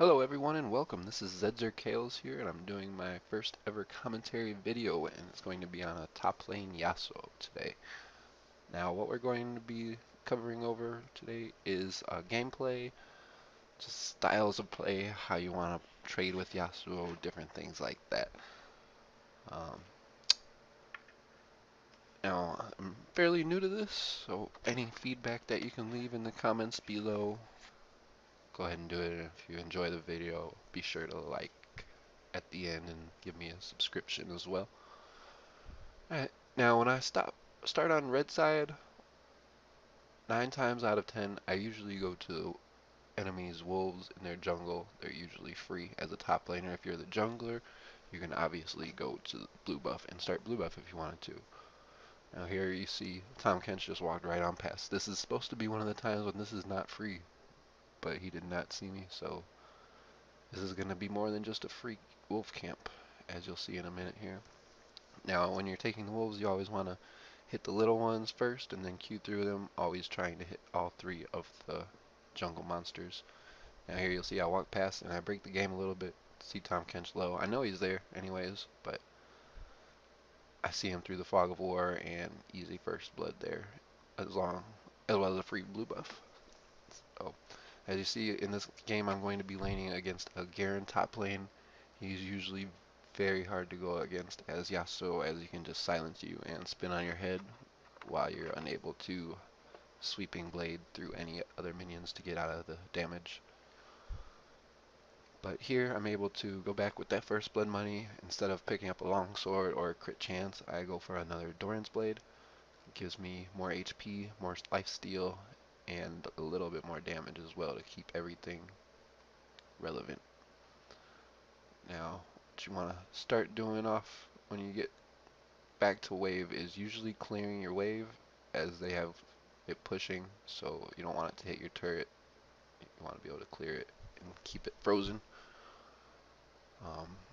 Hello everyone and welcome. This is Kales here and I'm doing my first ever commentary video and it's going to be on a top lane Yasuo today. Now what we're going to be covering over today is gameplay, just styles of play, how you want to trade with Yasuo, different things like that. Um, Now I'm fairly new to this, so any feedback that you can leave in the comments below, go ahead and do it. If you enjoy the video, be sure to like at the end and give me a subscription as well. Alright, now when I start on red side, 9 times out of 10 I usually go to enemies wolves in their jungle. They're usually free as a top laner. If you're the jungler, you can obviously go to blue buff and start blue buff if you wanted to. Now here you see Tom Kench just walked right on past. This is supposed to be one of the times when this is not free, but he did not see me, so this is going to be more than just a free wolf camp, as you'll see in a minute here. Now when you're taking the wolves, you always want to hit the little ones first and then Q through them, always trying to hit all three of the jungle monsters. Now here you'll see I walk past and I break the game a little bit. See Tom Kench low. I know he's there anyways, but I see him through the fog of war and easy first blood there, as well as a free blue buff. So as you see in this game, I'm going to be laning against a Garen top lane. He's usually very hard to go against as Yasuo, as he can just silence you and spin on your head while you're unable to sweeping blade through any other minions to get out of the damage. But here I'm able to go back with that first blood money. Instead of picking up a long sword or a crit chance, I go for another Doran's blade. It gives me more HP, more life steal, and a little bit more damage as well to keep everything relevant. Now, what you want to start doing off when you get back to wave is usually clearing your wave, as they have it pushing, so you don't want it to hit your turret. You want to be able to clear it and keep it frozen.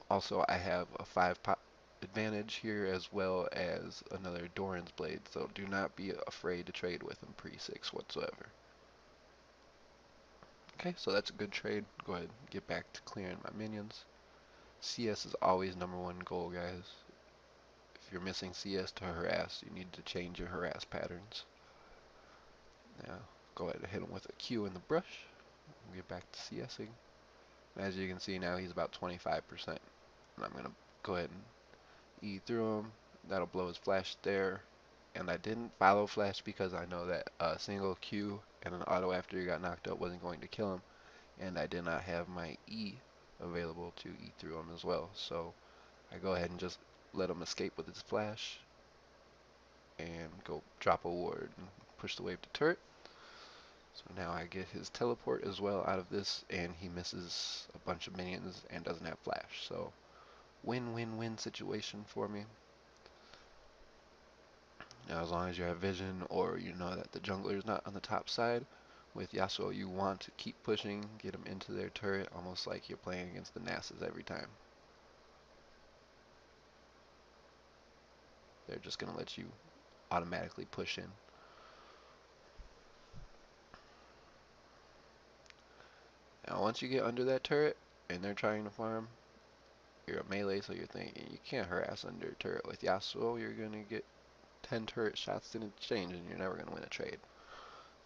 Also, I have a 5 pop advantage here as well as another Doran's blade, so do not be afraid to trade with him pre-6 whatsoever. Okay, so that's a good trade. Go ahead and get back to clearing my minions. CS is always #1 goal, guys. If you're missing CS to harass, you need to change your harass patterns. Now, go ahead and hit him with a Q in the brush. We'll get back to CSing. And as you can see now, he's about 25%. And I'm going to go ahead and E through him. That'll blow his flash there. And I didn't follow flash because I know that a single Q and an auto after he got knocked out wasn't going to kill him. And I did not have my E available to E through him as well. So I go ahead and just let him escape with his flash and go drop a ward and push the wave to turret. So now I get his teleport as well out of this, and he misses a bunch of minions and doesn't have flash. So win-win-win situation for me. Now as long as you have vision or you know that the jungler is not on the top side, with Yasuo you want to keep pushing, get them into their turret, almost like you're playing against the Nasus every time. They're just going to let you automatically push in. Now once you get under that turret and they're trying to farm, you're a melee, so you're thinking you can't harass under a turret. With Yasuo, you're going to get 10 turret shots in exchange and you're never going to win a trade.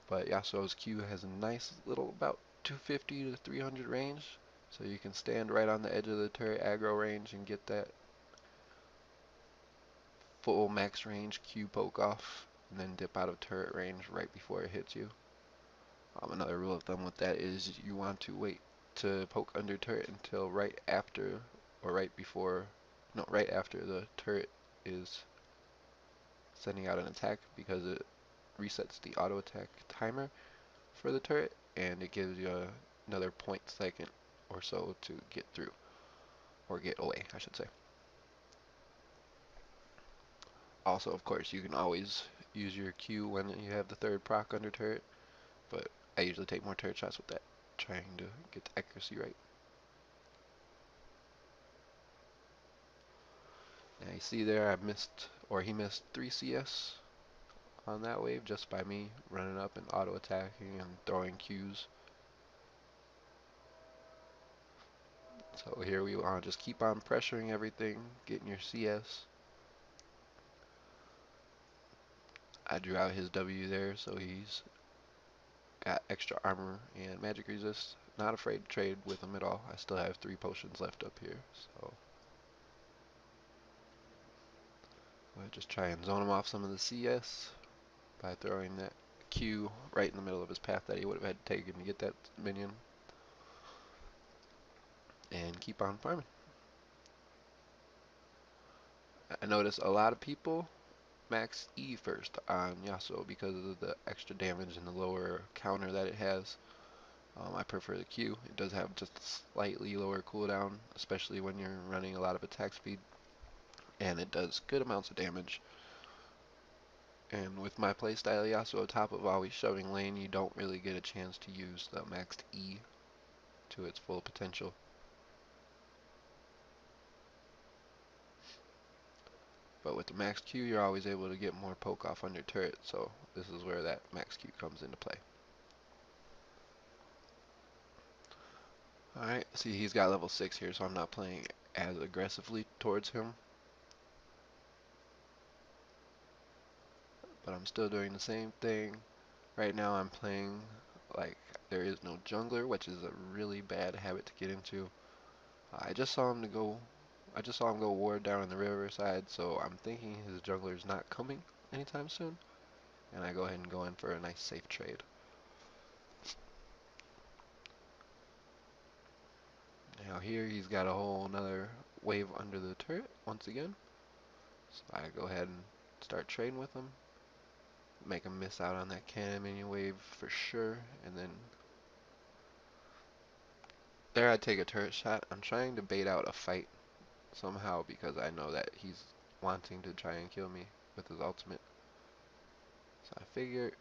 But Yasuo's Q has a nice little about 250 to 300 range, so you can stand right on the edge of the turret aggro range and get that full max range Q poke off, and then dip out of turret range right before it hits you. Another rule of thumb with that is you want to wait to poke under turret until right after, or right before, no, right after the turret is sending out an attack, because it resets the auto attack timer for the turret and it gives you another 0.2 or so to get through, or get away I should say. Also, of course, you can always use your Q when you have the third proc under turret, but I usually take more turret shots with that, trying to get the accuracy right. Now you see there I missed, or he missed 3 CS on that wave just by me running up and auto attacking and throwing Qs. So here we want to just keep on pressuring everything, getting your CS. I drew out his W there, so he's got extra armor and magic resist. Not afraid to trade with him at all. I still have 3 potions left up here, so we'll just try and zone him off some of the CS by throwing that Q right in the middle of his path that he would have had to take to get that minion, and keep on farming. I notice a lot of people max E first on Yasuo because of the extra damage and the lower counter that it has. I prefer the Q. It does have just a slightly lower cooldown, especially when you're running a lot of attack speed, and it does good amounts of damage. And with my playstyle Yasuo, top of always shoving lane, you don't really get a chance to use the maxed E to its full potential. But with the max Q, you're always able to get more poke off on your turret, so this is where that max Q comes into play. Alright, see he's got level 6 here, so I'm not playing as aggressively towards him. But I'm still doing the same thing. Right now I'm playing like there is no jungler, which is a really bad habit to get into. I just saw him go ward down on the riverside, so I'm thinking his jungler is not coming anytime soon. And I go ahead and go in for a nice safe trade. Now here he's got a whole another wave under the turret once again. So I go ahead and start trading with him. Make him miss out on that cannon minion wave for sure. And then there I take a turret shot. I'm trying to bait out a fight somehow because I know that he's wanting to try and kill me with his ultimate. So I figure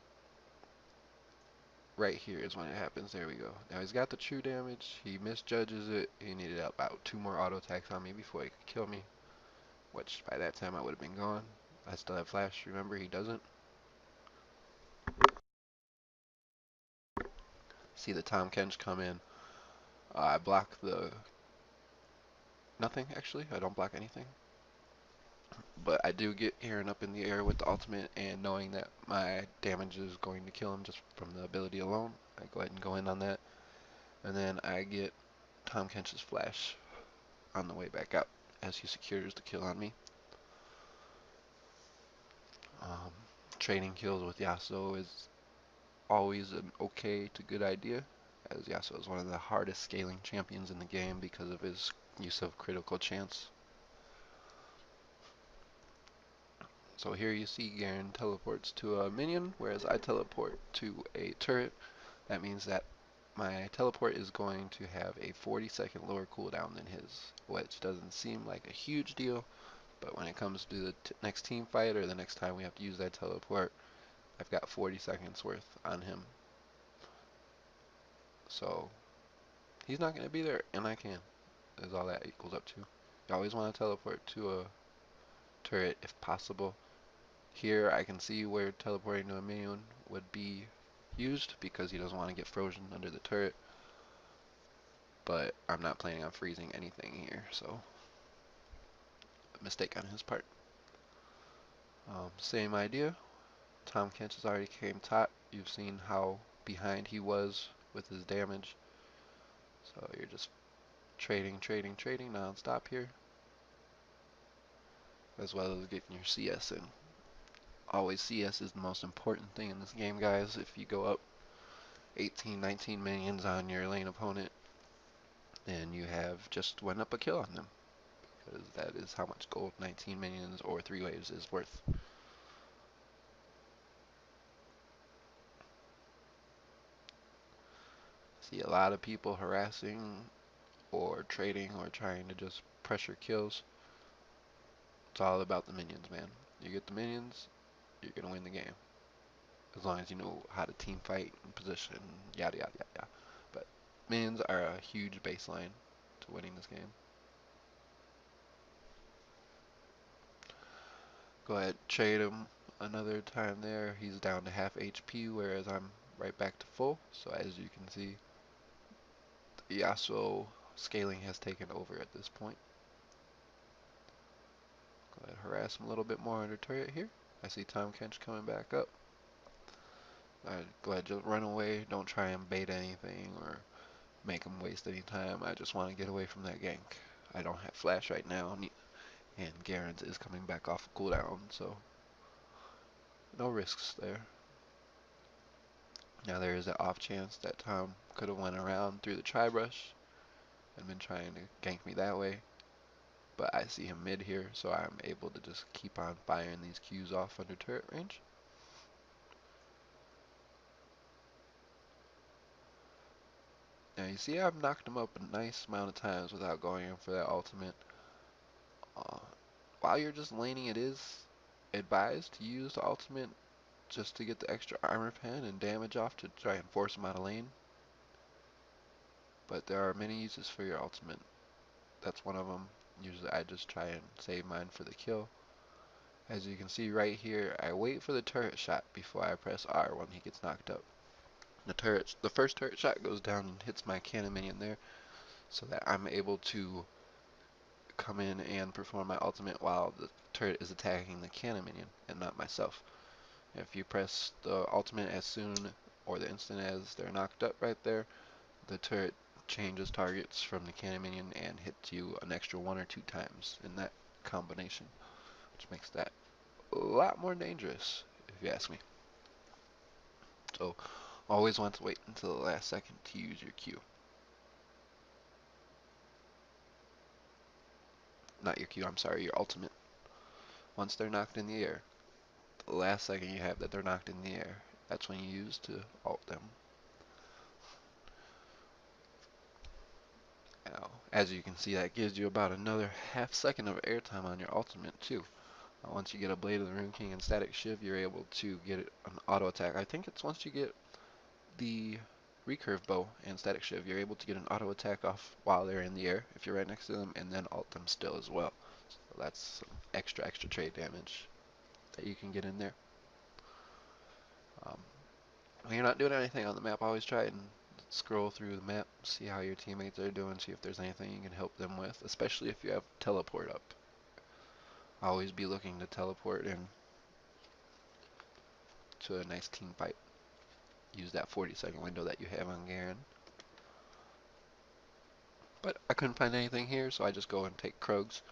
right here is when it happens. There we go. Now he's got the true damage. He misjudges it. He needed about 2 more auto attacks on me before he could kill me, which by that time I would have been gone. I still have flash. Remember, he doesn't. See the Tom Kench come in. I block the nothing actually. I don't block anything. But I do get Aaron up in the air with the ultimate, and knowing that my damage is going to kill him just from the ability alone, I go ahead and go in on that. And then I get Tom Kench's flash on the way back out as he secures the kill on me. Um, Trading kills with Yasuo is always an okay to good idea, as Yasuo is one of the hardest scaling champions in the game because of his use of critical chance. So here you see Garen teleports to a minion, whereas I teleport to a turret. That means that my teleport is going to have a 40-second lower cooldown than his, which doesn't seem like a huge deal, but when it comes to the next team fight or the next time we have to use that teleport, I've got 40 seconds worth on him. So he's not going to be there, and I can, is all that equals up to. You always want to teleport to a turret if possible. Here I can see where teleporting to a minion would be used because he doesn't want to get frozen under the turret, but I'm not planning on freezing anything here, so a mistake on his part. Same idea. Tom Kench has already came top. You've seen how behind he was with his damage, so you're just trading non-stop here, as well as getting your CS in. Always CS is the most important thing in this game, guys. If you go up 18, 19 minions on your lane opponent, then you have just went up a kill on them, because that is how much gold 19 minions or 3 waves is worth. See a lot of people harassing or trading or trying to just pressure kills. It's all about the minions, man. You get the minions, you're gonna win the game. As long as you know how to team fight and position, yada yada yada yada. But minions are a huge baseline to winning this game. Go ahead, trade him another time there. He's down to half HP, whereas I'm right back to full. So as you can see, Yasuo Scaling has taken over at this point. Go ahead, harass him a little bit more under turret here. I see Tom Kench coming back up. Go ahead, just run away. Don't try and bait anything or make him waste any time. I just want to get away from that gank. I don't have flash right now, and Garen's is coming back off cooldown, so no risks there. Now there is an off chance that Tom could have went around through the tri-brush and been trying to gank me that way, but I see him mid here, so I'm able to just keep on firing these Qs off under turret range. Now you see I've knocked him up a nice amount of times without going in for that ultimate. Uh, while you're just laning, it is advised to use the ultimate just to get the extra armor pen and damage off to try and force him out of lane. But there are many uses for your ultimate. That's one of them. Usually I just try and save mine for the kill. As you can see right here, I wait for the turret shot before I press R when he gets knocked up. The first turret shot goes down and hits my cannon minion there, so that I'm able to come in and perform my ultimate while the turret is attacking the cannon minion and not myself. If you press the ultimate as soon or the instant as they're knocked up right there, the turret changes targets from the cannon minion and hits you an extra 1 or 2 times in that combination, which makes that a lot more dangerous, if you ask me. So always want to wait until the last second to use your Q. Not your Q, I'm sorry, your ultimate. Once they're knocked in the air, the last second you have that they're knocked in the air, that's when you use to ult them. Now, as you can see, that gives you about another half second of airtime on your ultimate too. Once you get a Blade of the Rune King and Static Shiv, you're able to get an auto attack. I think it's once you get the recurve bow and Static Shiv, you're able to get an auto attack off while they're in the air if you're right next to them, and then ult them still as well. So that's some extra trade damage that you can get in there. Um, when you're not doing anything on the map, always try and scroll through the map, see how your teammates are doing, see if there's anything you can help them with, especially if you have teleport up. Always be looking to teleport in to a nice team fight. Use that 40-second window that you have on Garen. But I couldn't find anything here, so I just go and take Krugs.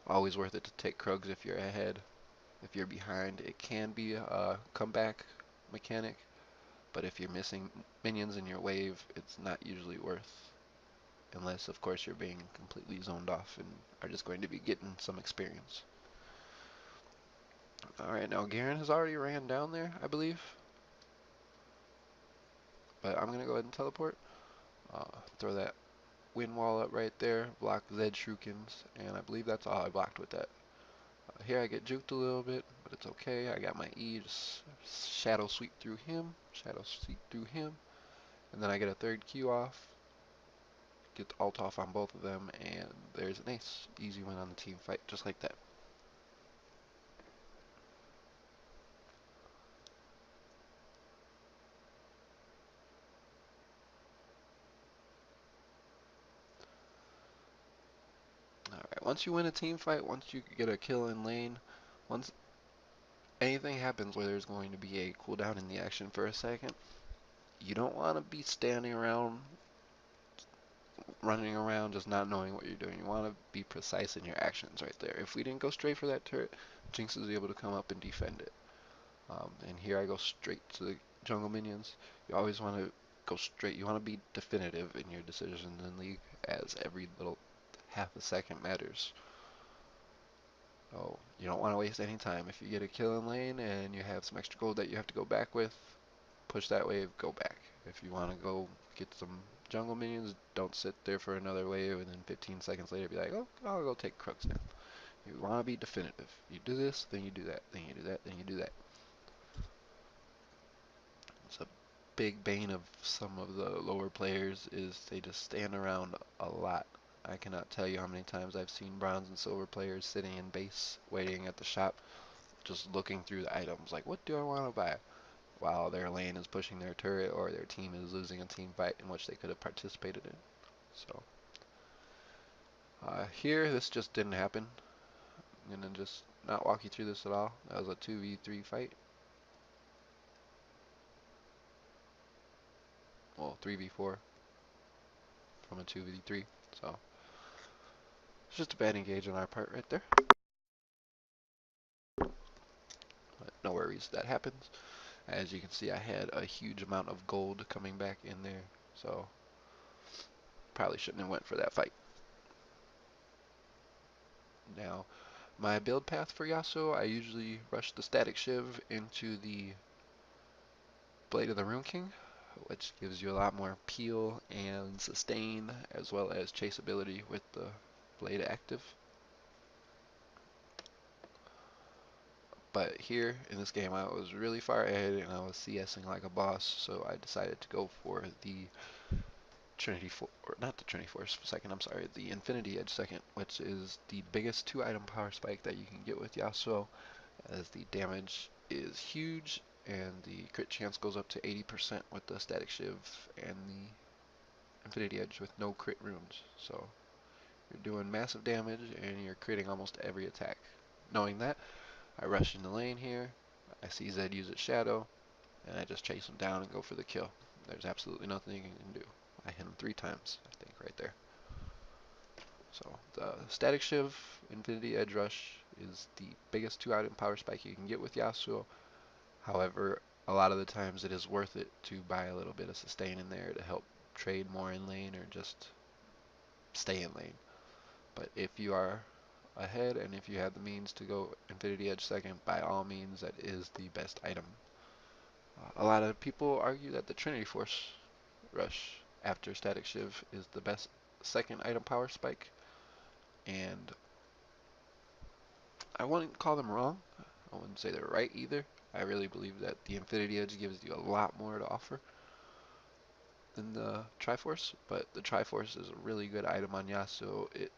Always worth it to take Krugs if you're ahead. If you're behind, it can be a comeback mechanic, but if you're missing minions in your wave, it's not usually worth, unless of course you're being completely zoned off and are just going to be getting some experience. Alright, now Garen has already ran down there, I believe. But I'm going to go ahead and teleport. Throw that wind wall up right there, block Zed Shurikens, and I believe that's all I blocked with that. Here I get juked a little bit, but it's okay. I got my E, just shadow sweep through him, and then I get a third Q off, get the ult off on both of them, and there's an ace. Easy win on the team fight, just like that. Alright, once you win a team fight, once you get a kill in lane, once anything happens where there's going to be a cooldown in the action for a second, you don't want to be standing around, running around, just not knowing what you're doing. You want to be precise in your actions right there. If we didn't go straight for that turret, Jinx is able to come up and defend it. And here I go straight to the jungle minions. You always want to go straight. You want to be definitive in your decisions in League, as every little half a second matters. So you don't want to waste any time. If you get a kill in lane and you have some extra gold that you have to go back with, push that wave, go back. If you want to go get some jungle minions, don't sit there for another wave and then 15 seconds later be like, oh, I'll go take Crux now. You want to be definitive. You do this, then you do that, then you do that, then you do that. It's a big bane of some of the lower players is they just stand around a lot. I cannot tell you how many times I've seen bronze and silver players sitting in base, waiting at the shop, just looking through the items, like, what do I want to buy? While their lane is pushing their turret or their team is losing a team fight in which they could have participated in. So Here, this just didn't happen. I'm gonna just not walk you through this at all. That was a 2v3 fight. Well, 3v4 from a 2v3. So, it's just a bad engage on our part right there. But no worries, that happens. As you can see, I had a huge amount of gold coming back in there. So, probably shouldn't have went for that fight. Now, my build path for Yasuo, I usually rush the Static Shiv into the Blade of the Rune King, which gives you a lot more peel and sustain, as well as chaseability with the blade active. But here in this game, I was really far ahead and I was CSing like a boss, so I decided to go for the Trinity Force, or not the Trinity Force second, I'm sorry, the Infinity Edge second, which is the biggest 2-item power spike that you can get with Yasuo, as the damage is huge and the crit chance goes up to 80% with the Static Shiv and the Infinity Edge with no crit runes. So you're doing massive damage and you're critting almost every attack. Knowing that, I rush in the lane here, I see Zed use its shadow, and I just chase him down and go for the kill. There's absolutely nothing you can do. I hit him 3 times, I think, right there. So the Static Shiv Infinity Edge Rush is the biggest 2-item power spike you can get with Yasuo. However, a lot of the times it is worth it to buy a little bit of sustain in there to help trade more in lane or just stay in lane. But if you are ahead and if you have the means to go Infinity Edge second, by all means, that is the best item. A lot of people argue that the Trinity Force Rush after Static Shiv is the best second item power spike, and I wouldn't call them wrong. I wouldn't say they're right either. I really believe that the Infinity Edge gives you a lot more to offer than the Triforce, but the Triforce is a really good item on Yasuo. It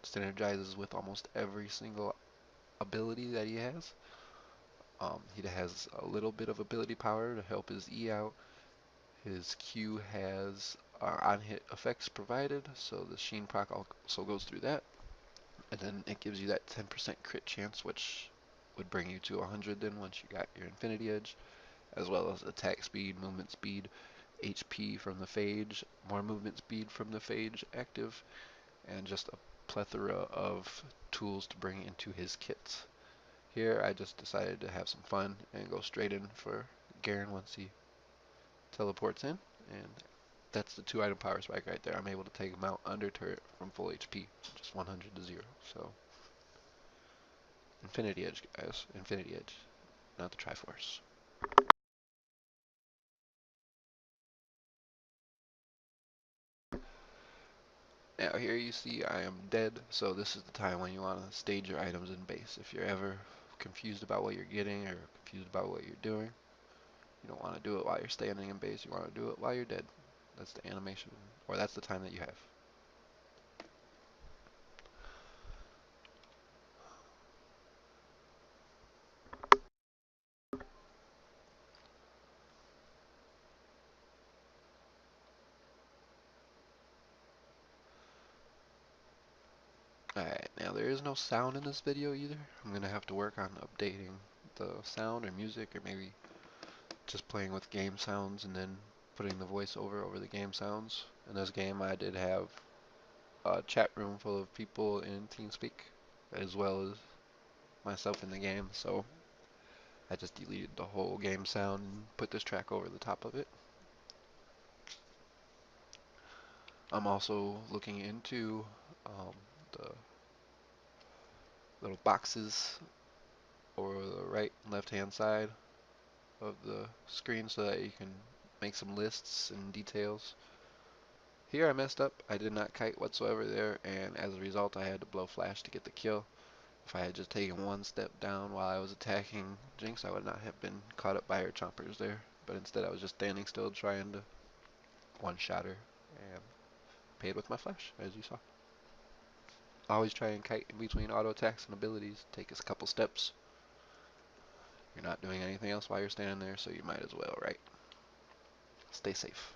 synergizes with almost every single ability that he has. He has a little bit of ability power to help his E out. His Q has on-hit effects provided, so the Sheen proc also goes through that. And then it gives you that 10% crit chance, which would bring you to 100 then once you got your Infinity Edge, as well as attack speed, movement speed, HP from the Phage, more movement speed from the Phage active, and just a plethora of tools to bring into his kits. Here I just decided to have some fun and go straight in for Garen once he teleports in, and that's the 2-item power spike right there. I'm able to take him out under turret from full HP, just 100 to 0. So Infinity Edge, guys, Infinity Edge, not the Triforce. Now here you see I am dead, so this is the time when you want to stage your items in base. If you're ever confused about what you're getting or confused about what you're doing, you don't want to do it while you're standing in base, you want to do it while you're dead. That's the animation, or that's the time that you have. Alright, now there is no sound in this video either. I'm going to have to work on updating the sound or music, or maybe just playing with game sounds and then putting the voiceover over the game sounds. In this game I did have a chat room full of people in TeamSpeak, as well as myself in the game, so I just deleted the whole game sound and put this track over the top of it. I'm also looking into the little boxes over the right and left hand side of the screen so that you can make some lists and details. Here I messed up. I did not kite whatsoever there, and as a result I had to blow flash to get the kill. If I had just taken one step down while I was attacking Jinx, I would not have been caught up by her chompers there. But instead I was just standing still trying to one-shot her, and paid with my flash, as you saw. Always try and kite in between auto attacks and abilities. Take us a couple steps. You're not doing anything else while you're standing there, so you might as well, right? Stay safe.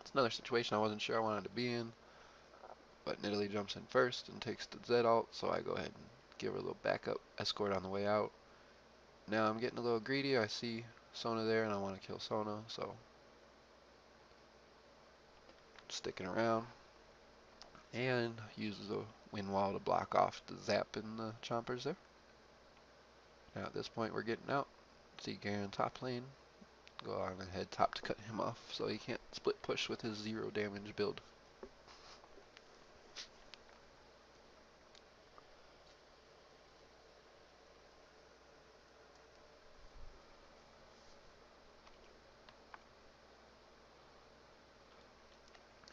It's another situation I wasn't sure I wanted to be in, but Nidalee jumps in first and takes the Z ult, so I go ahead and give her a little backup escort on the way out. Now I'm getting a little greedy. I see Sona there and I want to kill Sona, so sticking around and use the wind wall to block off the zap and the chompers there. Now at this point we're getting out. See Garen top lane. Go on ahead top to cut him off so he can't split push with his 0 damage build.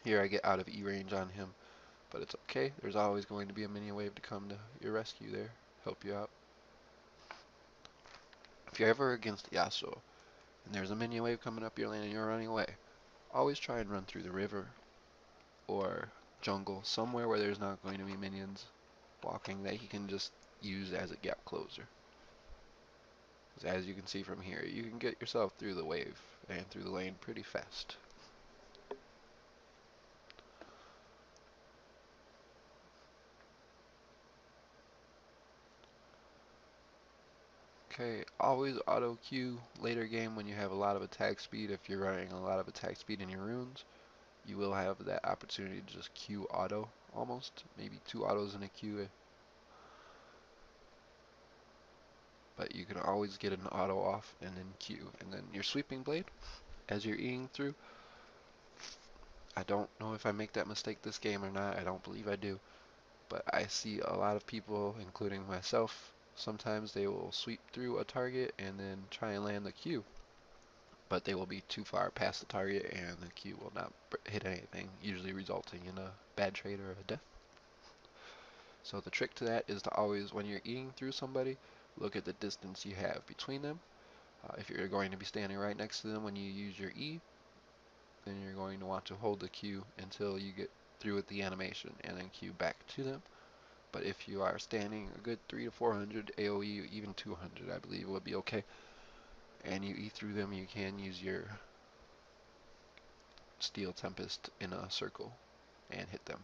Here I get out of E range on him, but it's okay. There's always going to be a minion wave to come to your rescue there, help you out. If you're ever against Yasuo and there's a minion wave coming up your lane and you're running away, always try and run through the river or jungle, somewhere where there's not going to be minions walking that he can just use as a gap closer. Because as you can see from here, you can get yourself through the wave and through the lane pretty fast. Okay, always auto queue later game when you have a lot of attack speed. If you're running a lot of attack speed in your runes, you will have that opportunity to just queue auto almost. Maybe 2 autos in a queue. But you can always get an auto off and then queue. And then your sweeping blade, as you're eating through, I don't know if I make that mistake this game or not. I don't believe I do. But I see a lot of people, including myself, sometimes they will sweep through a target and then try and land the Q. But they will be too far past the target and the Q will not hit anything, usually resulting in a bad trade or a death. So the trick to that is to always, when you're eating through somebody, look at the distance you have between them. If you're going to be standing right next to them when you use your E, then you're going to want to hold the Q until you get through with the animation and then Q back to them. But if you are standing a good 300 to 400 AoE, even 200 I believe would be okay, and you E through them, you can use your Steel Tempest in a circle and hit them.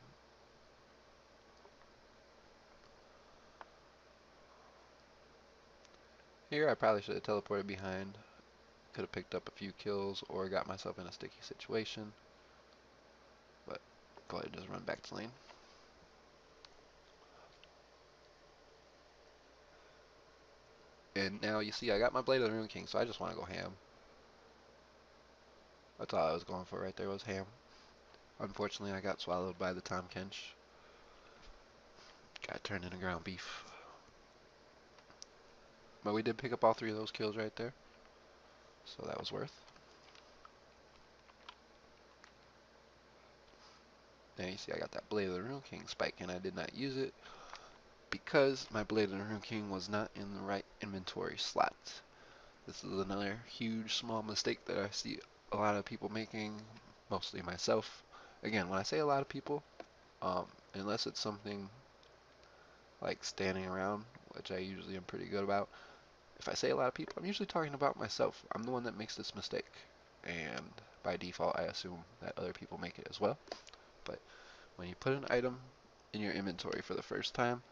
Here I probably should have teleported behind, could have picked up a few kills or got myself in a sticky situation, but go ahead and just run back to lane. And now you see I got my Blade of the Rune King, so I just want to go ham. That's all I was going for right there, was ham. Unfortunately I got swallowed by the Tahm Kench. Got turned into ground beef. But we did pick up all 3 of those kills right there, so that was worth. Now you see I got that Blade of the Rune King spike and I did not use it because my Blade of the Rune King was not in the right inventory slot. This is another huge small mistake that I see a lot of people making, mostly myself. Again, when I say a lot of people, unless it's something like standing around, which I usually am pretty good about, if I say a lot of people, I'm usually talking about myself. I'm the one that makes this mistake, and by default I assume that other people make it as well. But when you put an item in your inventory for the first time,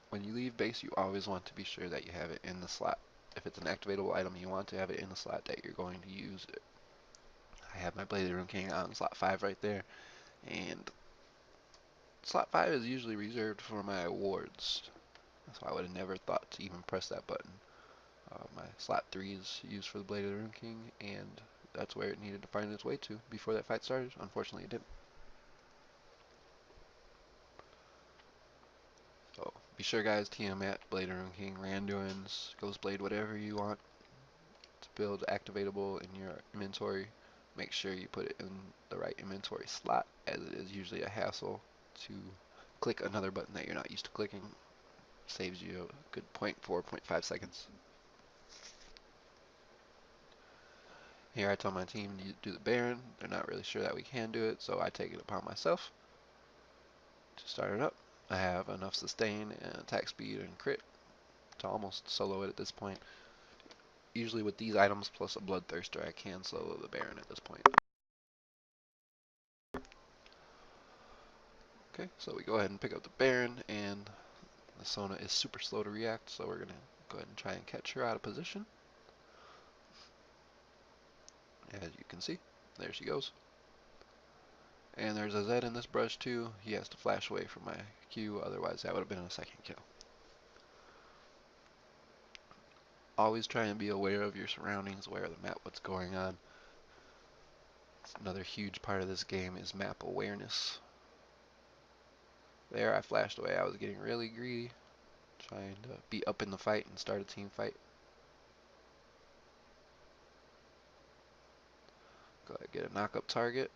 when you leave base, you always want to be sure that you have it in the slot. If it's an activatable item, you want to have it in the slot that you're going to use it. I have my Blade of the Rune King on slot 5 right there, and slot 5 is usually reserved for my awards, so I would have never thought to even press that button. My slot 3 is used for the Blade of the Rune King, and that's where it needed to find its way to before that fight started. Unfortunately, it didn't. So be sure, guys, TM at Blade of the Rune King, Randuin's, Ghost Blade, whatever you want to build activatable in your inventory. Make sure you put it in the right inventory slot, as it is usually a hassle to click another button that you're not used to clicking. Saves you a good 0.5 seconds. Here I tell my team to do the Baron. They're not really sure that we can do it, so I take it upon myself to start it up. I have enough sustain and attack speed and crit to almost solo it at this point. Usually with these items plus a Bloodthirster, I can solo the Baron at this point. Okay, so we go ahead and pick up the Baron, and the Sona is super slow to react, so we're going to go ahead and try and catch her out of position. As you can see, there she goes. And there's a Zed in this brush too. He has to flash away from my Q, otherwise that would have been a second kill. Always try and be aware of your surroundings, aware of the map, what's going on. Another huge part of this game is map awareness. There, I flashed away. I was getting really greedy, trying to be up in the fight and start a team fight. Go ahead, get a knock-up target.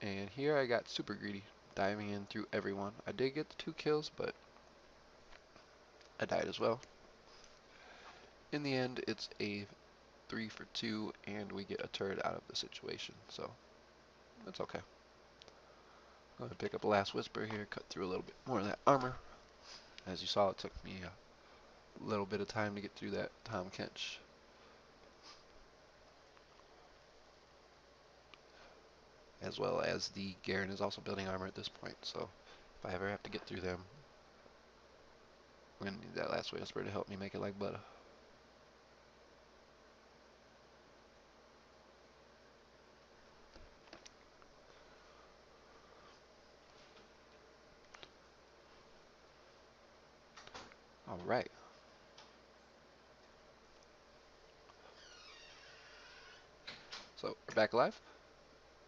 And here I got super greedy, diving in through everyone. I did get the 2 kills, but I died as well. In the end, it's a 3 for 2, and we get a turret out of the situation, so that's okay. I'm going to pick up a Last Whisper here, cut through a little bit more of that armor. As you saw, it took me a little bit of time to get through that Tom Kench. As well as the Garen is also building armor at this point, so if I ever have to get through them, I'm going to need that Last Whisper to help me make it like butter. Alright. So, we're back alive.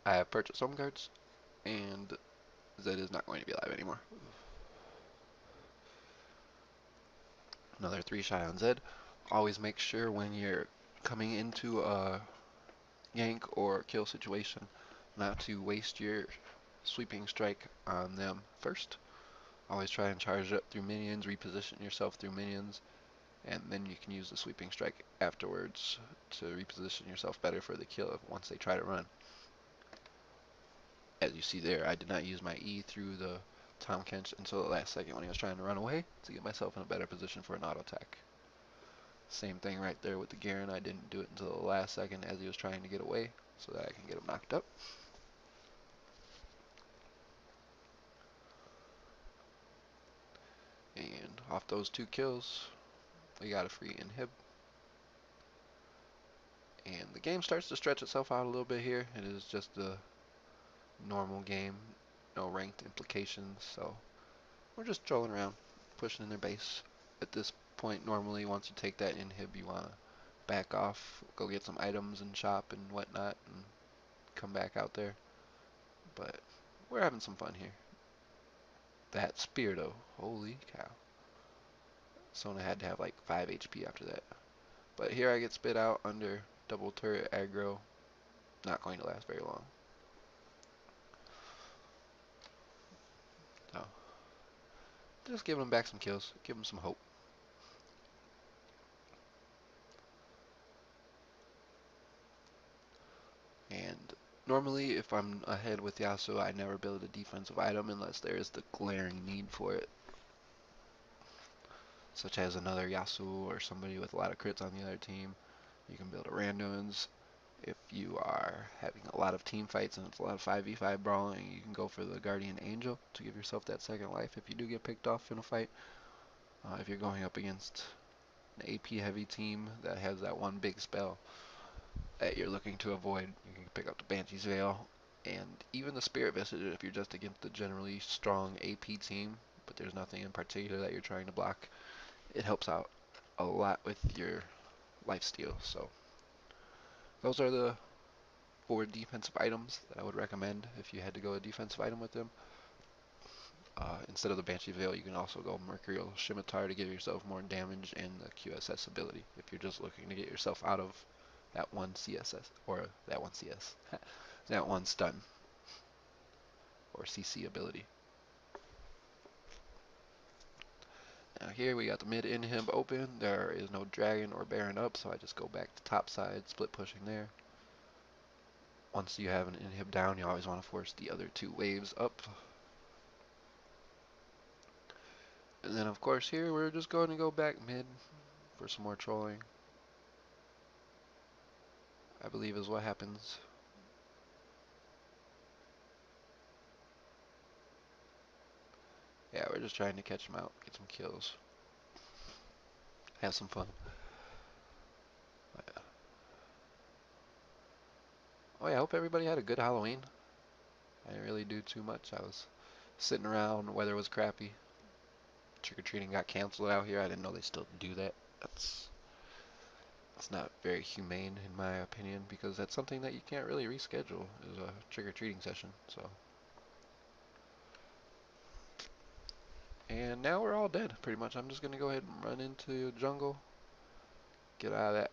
I have purchased home cards, and Zed is not going to be alive anymore. Another 3 shy on Zed. Always make sure when you're coming into a gank or kill situation not to waste your sweeping strike on them first. Always try and charge it up through minions, reposition yourself through minions, and then you can use the sweeping strike afterwards to reposition yourself better for the kill once they try to run. As you see there, I did not use my E through the Tom Kench until the last second when he was trying to run away to get myself in a better position for an auto attack. Same thing right there with the Garen. I didn't do it until the last second as he was trying to get away so that I can get him knocked up. And off those 2 kills, we got a free inhib. And the game starts to stretch itself out a little bit here. It is just a normal game, no ranked implications, so we're just trolling around, pushing in their base. At this point, normally, once you take that inhib, you want to back off, go get some items and shop and whatnot, and come back out there. But we're having some fun here. That spear, though, holy cow. Sona had to have like 5 HP after that. But here I get spit out under double turret aggro. Not going to last very long. So, just giving them back some kills, give them some hope. And normally, if I'm ahead with Yasuo, I never build a defensive item unless there is the glaring need for it. Such as another Yasuo or somebody with a lot of crits on the other team. You can build a randoms. If you are having a lot of team fights and it's a lot of 5v5 brawling, you can go for the Guardian Angel to give yourself that second life if you do get picked off in a fight. If you're going up against an AP heavy team that has that one big spell that you're looking to avoid, you can pick up the Banshee's Veil and even the Spirit Vestige if you're just against the generally strong AP team, but there's nothing in particular that you're trying to block. It helps out a lot with your lifesteal. So those are the 4 defensive items that I would recommend if you had to go a defensive item with them. Instead of the Banshee Veil, you can also go Mercurial Scimitar to give yourself more damage and the QSS ability if you're just looking to get yourself out of that one CSS, or that one CS, that one stun, or CC ability. Now here we got the mid inhib open. There is no dragon or baron up, so I just go back to top side, split pushing there. Once you have an inhib down, you always want to force the other 2 waves up. And then of course here we're just going to go back mid for some more trolling, I believe is what happens. Yeah, we're just trying to catch him out, get some kills, have some fun. Oh yeah, I hope everybody had a good Halloween. I didn't really do too much. I was sitting around, weather was crappy. Trick-or-treating got canceled out here. I didn't know they still do that. That's not very humane in my opinion, because that's something that you can't really reschedule, is a trick-or-treating session. So, and now we're all dead pretty much. I'm just gonna go ahead and run into the jungle, get out of that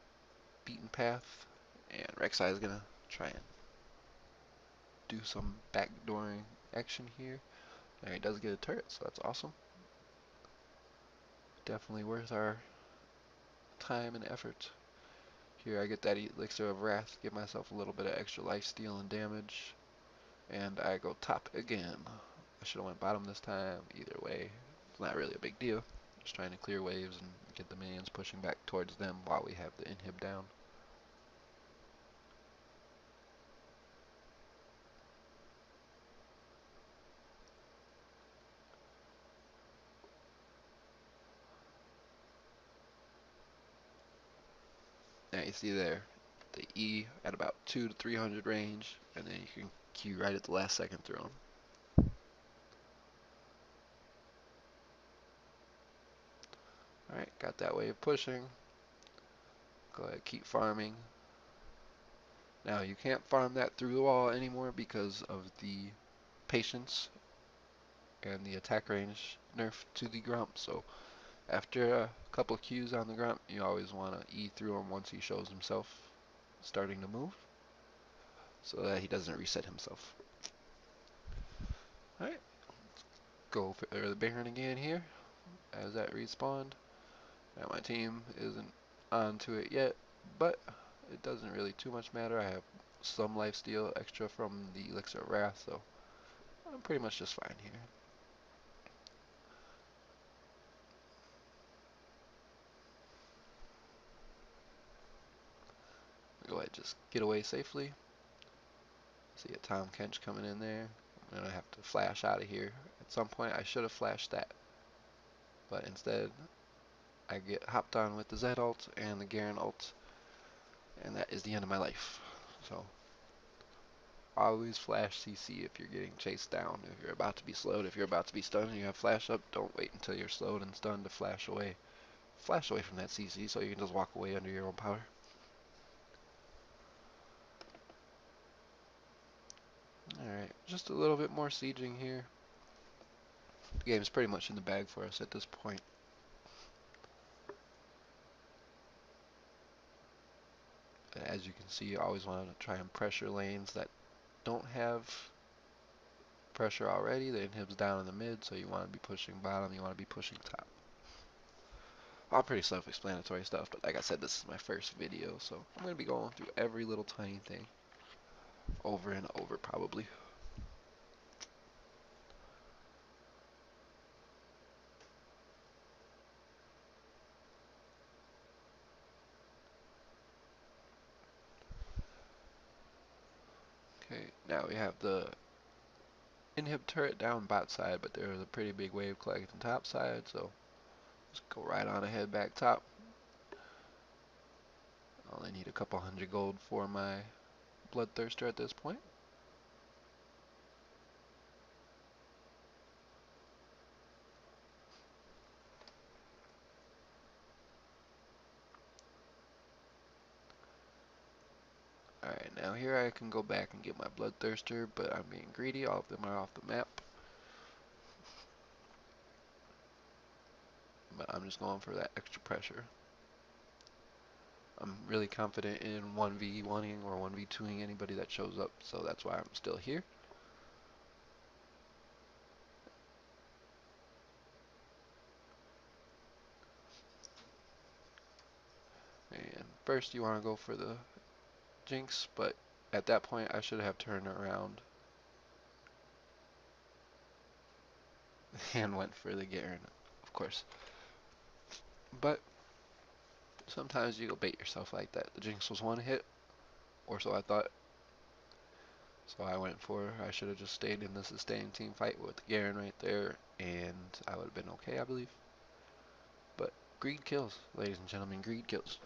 beaten path, and Rek'Sai is gonna try and do some backdooring action here. And he does get a turret, so that's awesome. Definitely worth our time and effort. Here I get that Elixir of Wrath, give myself a little bit of extra life steal and damage, and I go top again. I should have went bottom this time. Either way, it's not really a big deal. Just trying to clear waves and get the minions pushing back towards them while we have the inhib down. Now you see there, the E at about 2 to 300 range, and then you can Q right at the last second through them. Alright, got that wave pushing. Go ahead, keep farming. Now you can't farm that through the wall anymore because of the patience and the attack range nerf to the Grump. So after a couple of Qs on the Grump, you always want to E through him once he shows himself starting to move, so that he doesn't reset himself. Alright, go for the Baron again here as that respawned. Now my team isn't onto it yet, but it doesn't really too much matter. I have some lifesteal extra from the Elixir of Wrath, so I'm pretty much just fine here. Go ahead, just get away safely. See a Tom Kench coming in there. I'm gonna have to flash out of here. At some point I should have flashed that, but instead I get hopped on with the Z ult and the Garen ult, and that is the end of my life. So always flash CC if you're getting chased down. If you're about to be slowed, if you're about to be stunned and you have flash up, don't wait until you're slowed and stunned to flash away. Flash away from that CC so you can just walk away under your own power. Alright, just a little bit more sieging here. The game's pretty much in the bag for us at this point. As you can see, you always want to try and pressure lanes that don't have pressure already. The inhib's down in the mid, so you want to be pushing bottom, you want to be pushing top. All pretty self-explanatory stuff, but like I said, this is my first video, so I'm going to be going through every little tiny thing over and over probably. Okay, now we have the inhib turret down bot side, but there's a pretty big wave collecting top side, so just go right on ahead back top. I only need a couple hundred gold for my bloodthirster at this point. Alright, now here I can go back and get my bloodthirster, but I'm being greedy. All of them are off the map. But I'm just going for that extra pressure. I'm really confident in 1v1ing or 1v2ing anybody that shows up, so that's why I'm still here. And first you want to go for the Jinx, but at that point I should have turned around and went for the Garen, of course. But sometimes you go bait yourself like that. The Jinx was one hit, or so I thought. So I went for, I should have just stayed in the sustained team fight with Garen right there, and I would have been okay, I believe. But greed kills, ladies and gentlemen, greed kills.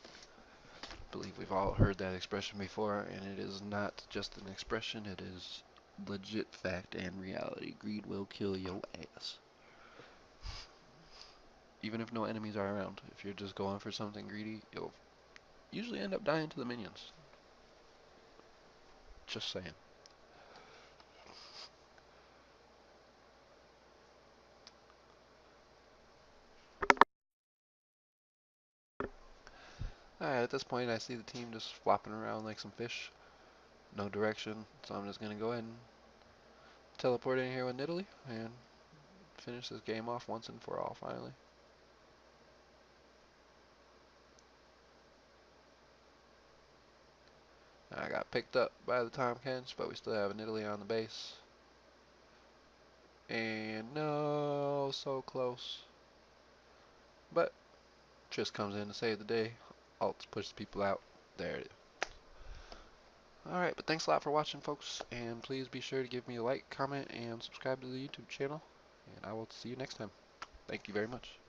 I believe we've all heard that expression before, and it is not just an expression, it is legit fact and reality. Greed will kill your ass. Even if no enemies are around, if you're just going for something greedy, you'll usually end up dying to the minions. Just saying. Alright, at this point I see the team just flopping around like some fish. No direction, so I'm just gonna go ahead and teleport in here with Nidalee and finish this game off once and for all finally. I got picked up by the Tom Kench, but we still have a Nidalee on the base. And no, so close. But Triss comes in to save the day. Alt pushes people out. There it is. Alright, but thanks a lot for watching, folks. And please be sure to give me a like, comment, and subscribe to the YouTube channel. And I will see you next time. Thank you very much.